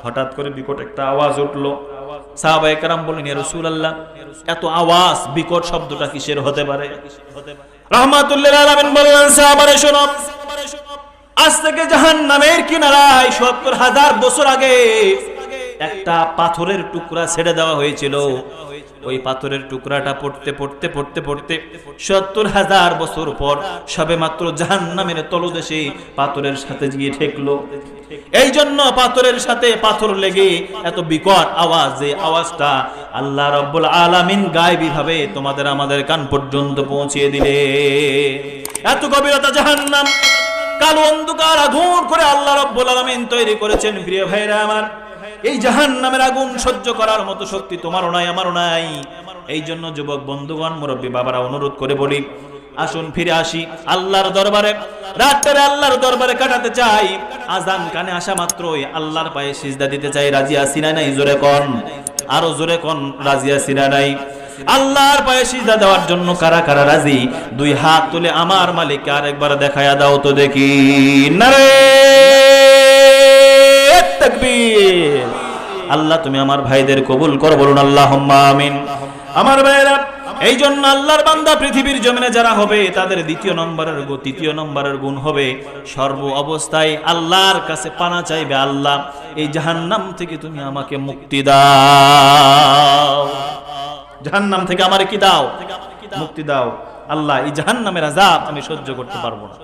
হঠাৎ করে বিকট একটা আওয়াজ উঠলো। সাহাবায়ে কেরাম বললেন, ইয়া রাসূলুল্লাহ, এত আওয়াজ, বিকট শব্দটা কিসের হতে পারে? রাহমাতুল্লিল আলামিন বললেন, সাহাবারে শোনো, আজ থেকে জাহান্নামের কিনারায় ৭০,০০০ বছর আগে একটা পাথরের টুকরা ছেড়ে দেওয়া হয়েছিল। ওই পাথরের টুকরাটা পড়তে পড়তে পড়তে পড়তে ৭০,০০০ বছর পর সবে মাত্র জাহান্নামের তলদেশে পাথরের সাথে গিয়ে ঠেকলো। এই জন্য পাথরের সাথে পাথর লেগে এত বিকট আওয়াজ, যে আওয়াজটা আল্লাহ রাব্বুল আলামিন গায়বী ভাবে তোমাদের আমাদের কান পর্যন্ত পৌঁছিয়ে দিলে। এত গভীরতা জাহান্নাম, কালো অন্ধকার আগুন করে আল্লাহ রাব্বুল আলামিন তৈরি করেছেন। প্রিয় ভাইরা আমার, এই জাহান্নামের আগুন সহ্য করার মতো শক্তি তোমারও নাই, আমারও নাই। এই জন্য যুবক বন্ধুগণ, মুরব্বী বাবারা, অনুরোধ করে বলি, আসুন ফিরে আসি আল্লাহর দরবারে। রাতটারে আল্লাহর দরবারে কাটাতে চাই। আজান কানে আসা মাত্রই আল্লাহর পায়ে সিজদা দিতে চাই। রাজি আছি না নাই? জোরে কোন, আরো জোরে কোন, রাজি আছি না নাই? আল্লাহর পায়ে সিজদা দেওয়ার জন্য কারা কারা রাজি? দুই হাত তুলে আমার মালিককে আরেকবার দেখায়া দাও তো দেখি। নারে তাকবীর! আল্লাহ তুমি আমার ভাইদের কবুল করো, বলুন আল্লাহুম্মা আমিন। আমার ভাইরা, এই জন্য আল্লাহর বান্দা পৃথিবীর জমিনে যারা হবে তাদের তৃতীয় নম্বরের গুণ হবে সর্ব অবস্থায় আল্লাহর কাছে পানা চাইবে, আল্লাহ এই জাহান্নাম থেকে তুমি আমাকে মুক্তি দাও। জাহান্নাম থেকে আমারে কি দাও? মুক্তি দাও। আল্লাহ এই জাহান্নামের আযাব আমি সহ্য করতে পারবো না।